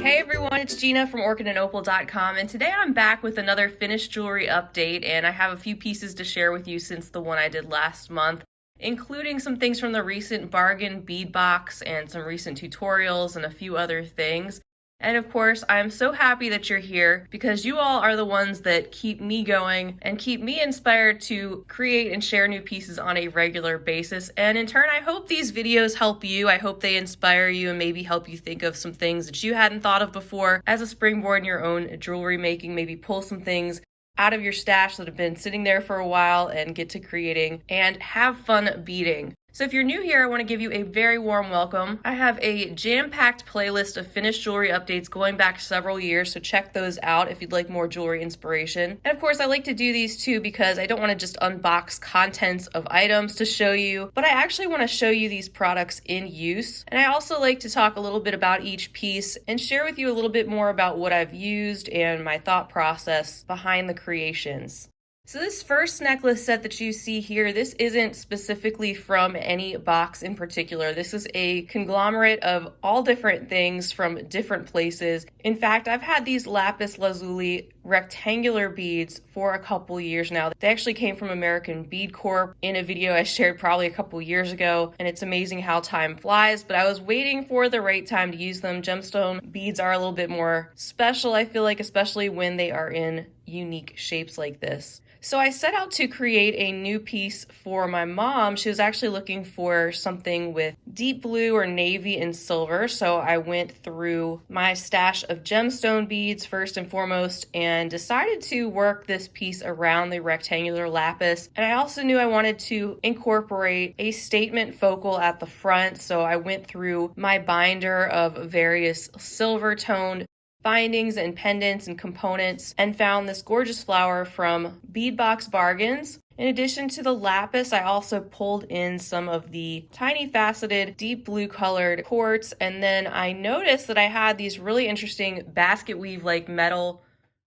Hey everyone, it's Gina from Orchid and Opal.com, and today I'm back with another finished jewelry update, and I have a few pieces to share with you since the one I did last month, including some things from the recent bargain bead box and some recent tutorials and a few other things. And of course, I'm so happy that you're here because you all are the ones that keep me going and keep me inspired to create and share new pieces on a regular basis. And in turn, I hope these videos help you. I hope they inspire you and maybe help you think of some things that you hadn't thought of before as a springboard in your own jewelry making. Maybe pull some things out of your stash that have been sitting there for a while and get to creating and have fun beading. So if you're new here, I want to give you a very warm welcome. I have a jam-packed playlist of finished jewelry updates going back several years, so check those out if you'd like more jewelry inspiration. And of course, I like to do these too because I don't want to just unbox contents of items to show you, but I actually want to show you these products in use. And I also like to talk a little bit about each piece and share with you a little bit more about what I've used and my thought process behind the creations. So this first necklace set that you see here, this isn't specifically from any box in particular. This is a conglomerate of all different things from different places. In fact, I've had these lapis lazuli rectangular beads for a couple years now. They actually came from American Bead Corp in a video I shared probably a couple years ago, and it's amazing how time flies, but I was waiting for the right time to use them. Gemstone beads are a little bit more special, I feel like, especially when they are in unique shapes like this. So I set out to create a new piece for my mom. She was actually looking for something with deep blue or navy and silver. So I went through my stash of gemstone beads first and foremost and decided to work this piece around the rectangular lapis. And I also knew I wanted to incorporate a statement focal at the front. So I went through my binder of various silver toned bindings and pendants and components and found this gorgeous flower from Bead Box Bargains. In addition to the lapis, I also pulled in some of the tiny faceted deep blue colored quartz, and then I noticed that I had these really interesting basket weave like metal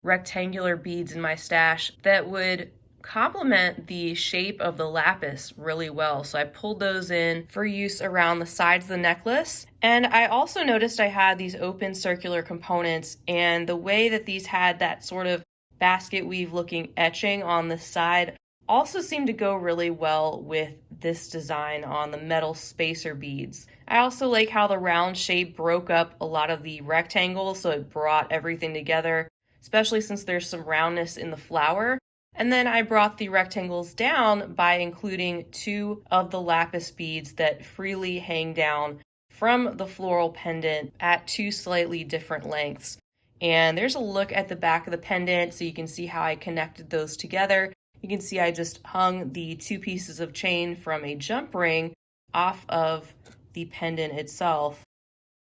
rectangular beads in my stash that would complement the shape of the lapis really well. So I pulled those in for use around the sides of the necklace. And I also noticed I had these open circular components, and the way that these had that sort of basket weave looking etching on the side also seemed to go really well with this design on the metal spacer beads. I also like how the round shape broke up a lot of the rectangles, so it brought everything together, especially since there's some roundness in the flower. And then I brought the rectangles down by including two of the lapis beads that freely hang down from the floral pendant at two slightly different lengths. And there's a look at the back of the pendant so you can see how I connected those together. You can see I just hung the two pieces of chain from a jump ring off of the pendant itself.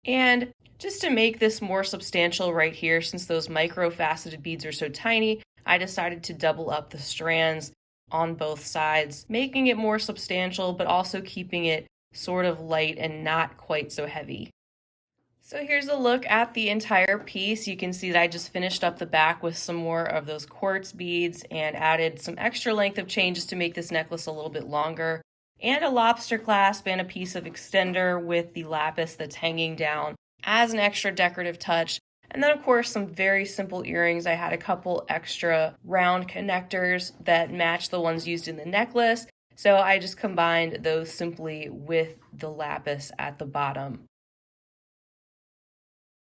And just to make this more substantial right here, since those micro faceted beads are so tiny, I decided to double up the strands on both sides, making it more substantial, but also keeping it sort of light and not quite so heavy. So here's a look at the entire piece. You can see that I just finished up the back with some more of those quartz beads and added some extra length of chain just to make this necklace a little bit longer, and a lobster clasp and a piece of extender with the lapis that's hanging down as an extra decorative touch. And then, of course, some very simple earrings. I had a couple extra round connectors that match the ones used in the necklace, so I just combined those simply with the lapis at the bottom.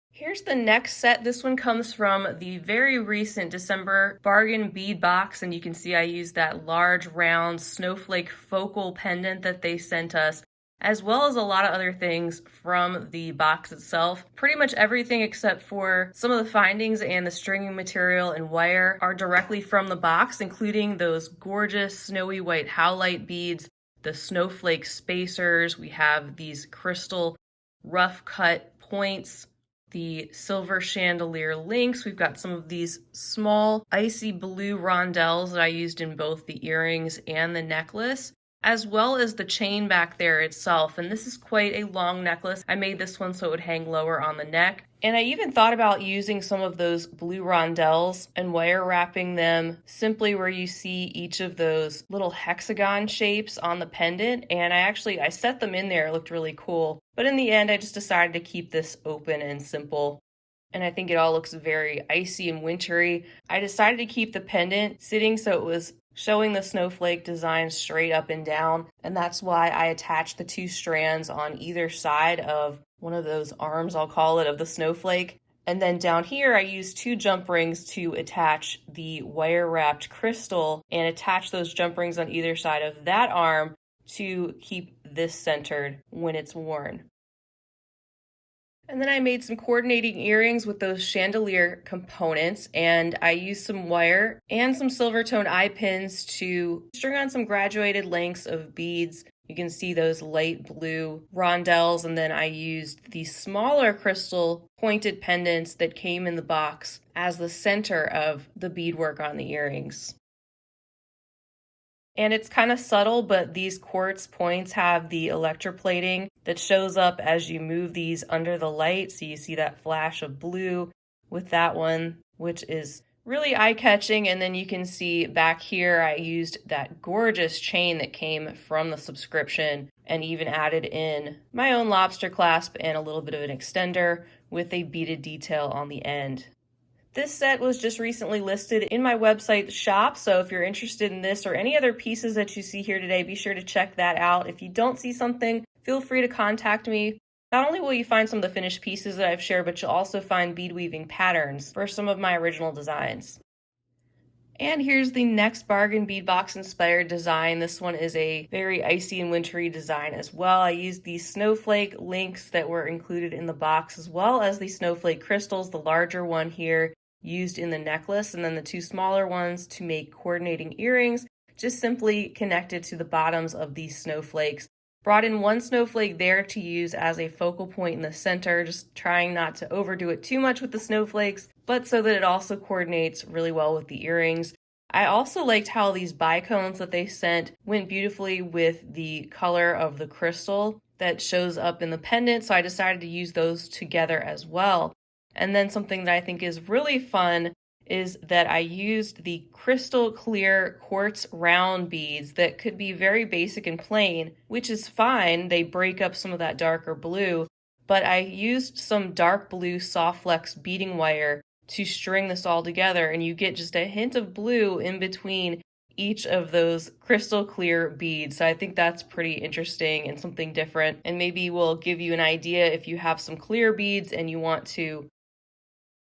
Here's the next set. This one comes from the very recent December bargain bead box, and you can see I used that large round snowflake focal pendant that they sent us, as well as a lot of other things from the box itself. Pretty much everything except for some of the findings and the stringing material and wire are directly from the box, including those gorgeous snowy white howlite beads, the snowflake spacers. We have these crystal rough cut points, the silver chandelier links. We've got some of these small icy blue rondelles that I used in both the earrings and the necklace, as well as the chain back there itself. And this is quite a long necklace. I made this one so it would hang lower on the neck. And I even thought about using some of those blue rondelles and wire wrapping them simply where you see each of those little hexagon shapes on the pendant. And I set them in there. It looked really cool. But in the end, I just decided to keep this open and simple. and I think it all looks very icy and wintry. I decided to keep the pendant sitting so it was showing the snowflake design straight up and down, and that's why I attached the two strands on either side of one of those arms, I'll call it, of the snowflake. And then down here, I used two jump rings to attach the wire-wrapped crystal and attach those jump rings on either side of that arm to keep this centered when it's worn. And then I made some coordinating earrings with those chandelier components, and I used some wire and some silver tone eye pins to string on some graduated lengths of beads. You can see those light blue rondelles, and then I used the smaller crystal pointed pendants that came in the box as the center of the beadwork on the earrings. And it's kind of subtle, but these quartz points have the electroplating that shows up as you move these under the light. So you see that flash of blue with that one, which is really eye-catching. And then you can see back here, I used that gorgeous chain that came from the subscription and even added in my own lobster clasp and a little bit of an extender with a beaded detail on the end. This set was just recently listed in my website shop, so if you're interested in this or any other pieces that you see here today, be sure to check that out. If you don't see something, feel free to contact me. Not only will you find some of the finished pieces that I've shared, but you'll also find bead weaving patterns for some of my original designs. And here's the next bargain bead box inspired design. This one is a very icy and wintry design as well. I used the snowflake links that were included in the box, as well as the snowflake crystals, the larger one here used in the necklace, and then the two smaller ones to make coordinating earrings, just simply connected to the bottoms of these snowflakes. Brought in one snowflake there to use as a focal point in the center, just trying not to overdo it too much with the snowflakes, but so that it also coordinates really well with the earrings. I also liked how these bicones that they sent went beautifully with the color of the crystal that shows up in the pendant, so I decided to use those together as well. And then something that I think is really fun is that I used the crystal clear quartz round beads that could be very basic and plain, which is fine. They break up some of that darker blue, but I used some dark blue soft flex beading wire to string this all together, and you get just a hint of blue in between each of those crystal clear beads. So I think that's pretty interesting and something different, and maybe will give you an idea if you have some clear beads and you want to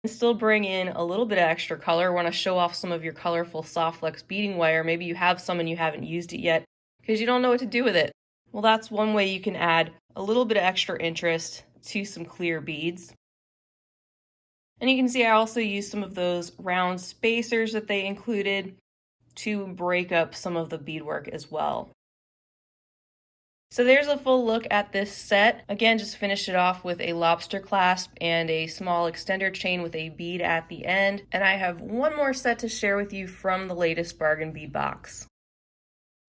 still bring in a little bit of extra color, want to show off some of your colorful soft flex beading wire. Maybe you have some and you haven't used it yet because you don't know what to do with it. Well, that's one way you can add a little bit of extra interest to some clear beads. And you can see I also used some of those round spacers that they included to break up some of the beadwork as well. So there's a full look at this set. Again, just finished it off with a lobster clasp and a small extender chain with a bead at the end. And I have one more set to share with you from the latest bargain bead box.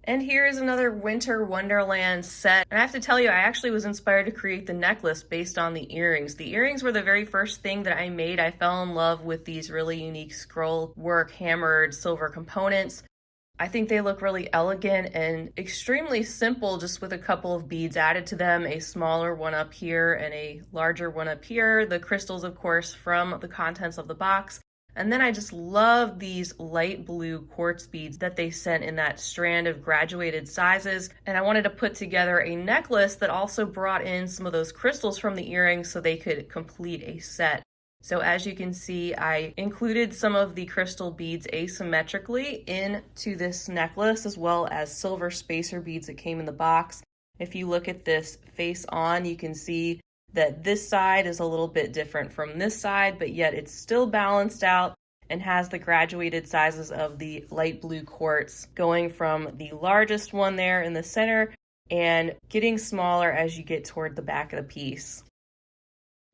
And here is another Winter Wonderland set. And I have to tell you, I actually was inspired to create the necklace based on the earrings. The earrings were the very first thing that I made. I fell in love with these really unique scroll work hammered silver components. I think they look really elegant and extremely simple, just with a couple of beads added to them, a smaller one up here and a larger one up here. The crystals, of course, from the contents of the box. And then I just love these light blue quartz beads that they sent in that strand of graduated sizes. And I wanted to put together a necklace that also brought in some of those crystals from the earrings so they could complete a set. So as you can see, I included some of the crystal beads asymmetrically into this necklace, as well as silver spacer beads that came in the box. If you look at this face on, you can see that this side is a little bit different from this side, but yet it's still balanced out and has the graduated sizes of the light blue quartz, going from the largest one there in the center and getting smaller as you get toward the back of the piece.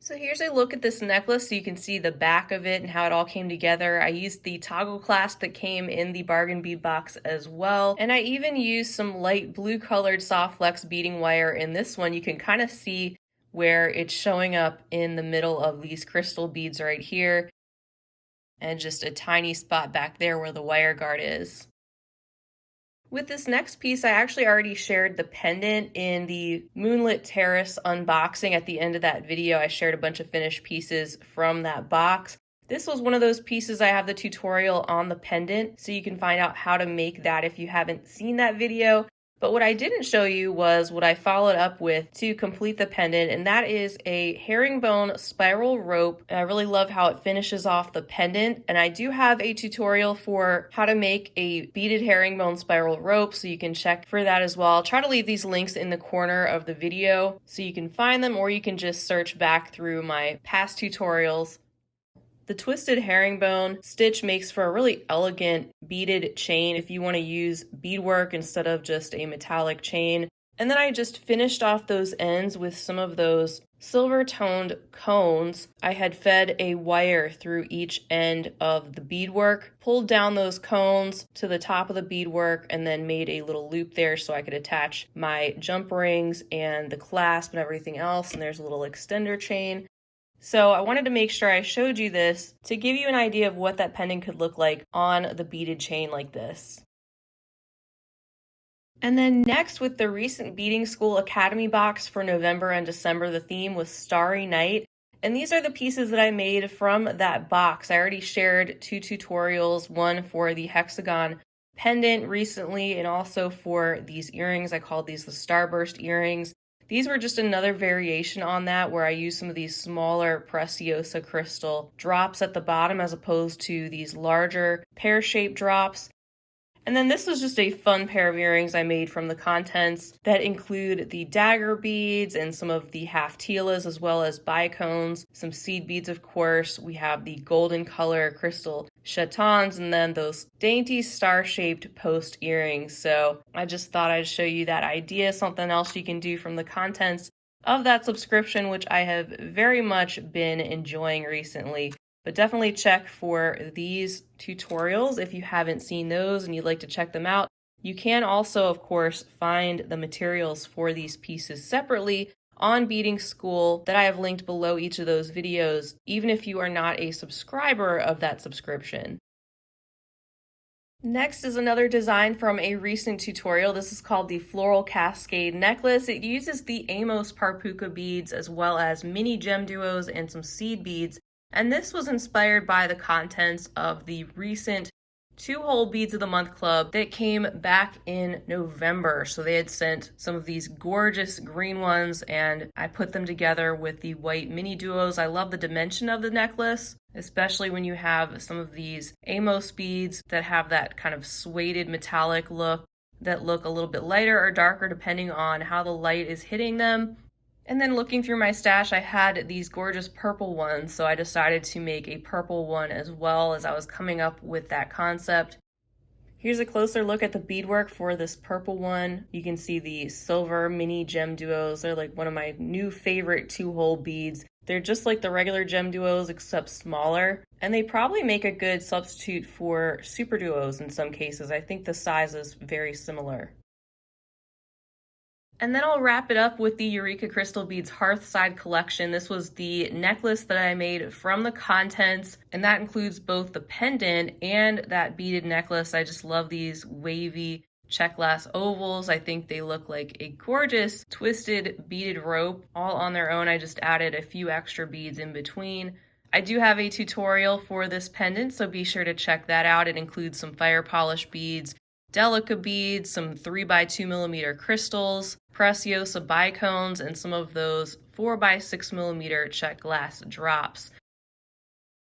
So here's a look at this necklace so you can see the back of it and how it all came together. I used the toggle clasp that came in the bargain bead box as well. And I even used some light blue colored soft flex beading wire in this one. You can kind of see where it's showing up in the middle of these crystal beads right here, and just a tiny spot back there where the wire guard is. With this next piece, I actually already shared the pendant in the Moonlit Terrace unboxing. At the end of that video, I shared a bunch of finished pieces from that box. This was one of those pieces. I have the tutorial on the pendant, so you can find out how to make that if you haven't seen that video. But what I didn't show you was what I followed up with to complete the pendant, and that is a herringbone spiral rope. And I really love how it finishes off the pendant, and I do have a tutorial for how to make a beaded herringbone spiral rope, so you can check for that as well. I'll try to leave these links in the corner of the video so you can find them, or you can just search back through my past tutorials. The twisted herringbone stitch makes for a really elegant beaded chain if you want to use beadwork instead of just a metallic chain. And then I just finished off those ends with some of those silver toned cones. I had fed a wire through each end of the beadwork, pulled down those cones to the top of the beadwork, and then made a little loop there so I could attach my jump rings and the clasp and everything else. And there's a little extender chain. So I wanted to make sure I showed you this to give you an idea of what that pendant could look like on the beaded chain like this. And then next, with the recent Beading School Academy box for November and December, the theme was Starry Night. And these are the pieces that I made from that box. I already shared 2 tutorials, one for the hexagon pendant recently, and also for these earrings. I called these the Starburst earrings. These were just another variation on that, where I used some of these smaller Preciosa crystal drops at the bottom as opposed to these larger pear-shaped drops. And then this was just a fun pair of earrings I made from the contents that include the dagger beads and some of the half tilas, as well as bicones, some seed beads, of course. We have the golden color crystal chatons, and then those dainty star-shaped post earrings. So I just thought I'd show you that idea, something else you can do from the contents of that subscription, which I have very much been enjoying recently. But definitely check for these tutorials if you haven't seen those and you'd like to check them out. You can also, of course, find the materials for these pieces separately on Beading School that I have linked below each of those videos, even if you are not a subscriber of that subscription. Next is another design from a recent tutorial. This is called the Floral Cascade Necklace. It uses the Amos Parpuka beads as well as mini gem duos and some seed beads. And this was inspired by the contents of the recent 2-hole Beads of the Month Club that came back in November. So they had sent some of these gorgeous green ones, and I put them together with the white mini duos. I love the dimension of the necklace, especially when you have some of these Amos beads that have that kind of suede metallic look that look a little bit lighter or darker depending on how the light is hitting them. And then looking through my stash, I had these gorgeous purple ones, so I decided to make a purple one as well as I was coming up with that concept. Here's a closer look at the beadwork for this purple one. You can see the silver mini gem duos. They're like one of my new favorite 2-hole beads. They're just like the regular gem duos except smaller, and they probably make a good substitute for super duos in some cases. I think the size is very similar. And then I'll wrap it up with the Eureka Crystal Beads Hearthside collection. This was the necklace that I made from the contents, and that includes both the pendant and that beaded necklace. I just love these wavy check glass ovals. I think they look like a gorgeous twisted beaded rope all on their own. I just added a few extra beads in between. I do have a tutorial for this pendant, so be sure to check that out. It includes some fire polish beads, Delica beads, some 3x2mm crystals, Preciosa bicones, and some of those 4x6mm check glass drops.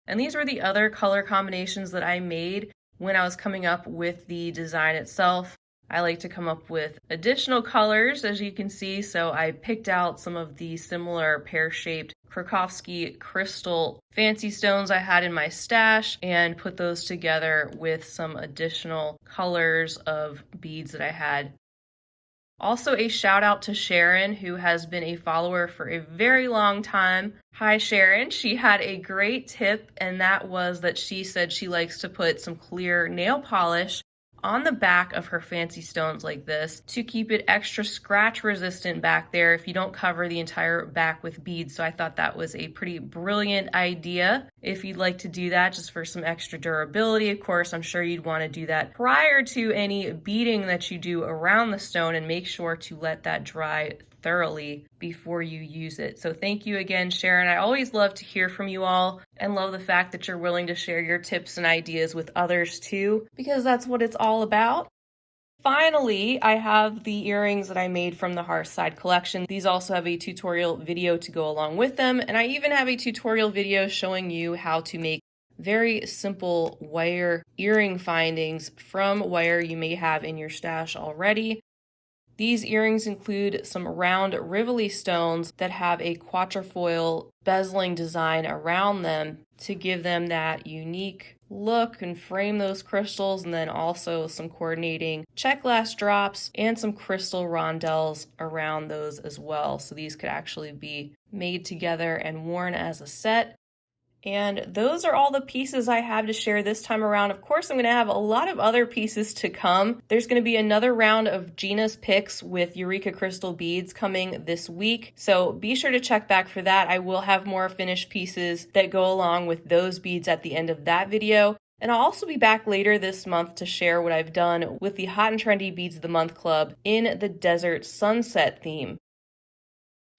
And these were the other color combinations that I made when I was coming up with the design itself. I like to come up with additional colors, as you can see, so I picked out some of the similar pear-shaped Krakowski crystal fancy stones I had in my stash and put those together with some additional colors of beads that I had. Also, a shout out to Sharon, who has been a follower for a very long time. Hi Sharon. She had a great tip, and that was that she said she likes to put some clear nail polish on the back of her fancy stones like this to keep it extra scratch resistant back there if you don't cover the entire back with beads. So I thought that was a pretty brilliant idea if you'd like to do that just for some extra durability. Of course, I'm sure you'd want to do that prior to any beading that you do around the stone, and make sure to let that dry thoroughly before you use it. So thank you again, Sharon. I always love to hear from you all and love the fact that you're willing to share your tips and ideas with others too, because that's what it's all about. Finally, I have the earrings that I made from the Hearthside collection. These also have a tutorial video to go along with them, and I even have a tutorial video showing you how to make very simple wire earring findings from wire you may have in your stash already. These earrings include some round Rivoli stones that have a quatrefoil bezeling design around them to give them that unique look and frame those crystals, and then also some coordinating check glass drops and some crystal rondelles around those as well. So these could actually be made together and worn as a set. And those are all the pieces I have to share this time around. Of course, I'm going to have a lot of other pieces to come. There's going to be another round of Gina's picks with Eureka crystal beads coming this week, so be sure to check back for that. I will have more finished pieces that go along with those beads at the end of that video. And I'll also be back later this month to share what I've done with the Hot and Trendy Beads of the Month Club in the Desert Sunset theme.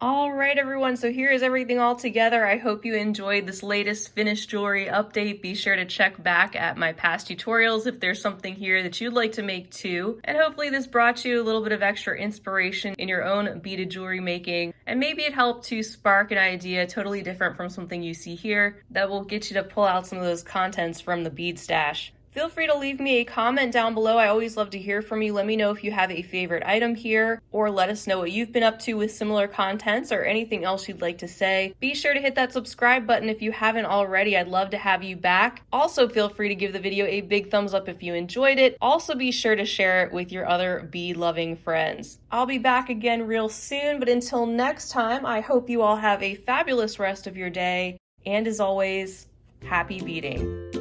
All right, everyone, so here is everything all together. I hope you enjoyed this latest finished jewelry update. Be sure to check back at my past tutorials if there's something here that you'd like to make too. And hopefully this brought you a little bit of extra inspiration in your own beaded jewelry making. And maybe it helped to spark an idea totally different from something you see here that will get you to pull out some of those contents from the bead stash. Feel free to leave me a comment down below. I always love to hear from you. Let me know if you have a favorite item here, or let us know what you've been up to with similar contents or anything else you'd like to say. Be sure to hit that subscribe button if you haven't already. I'd love to have you back. Also, feel free to give the video a big thumbs up if you enjoyed it. Also, be sure to share it with your other bead-loving friends. I'll be back again real soon, but until next time, I hope you all have a fabulous rest of your day. And as always, happy beading.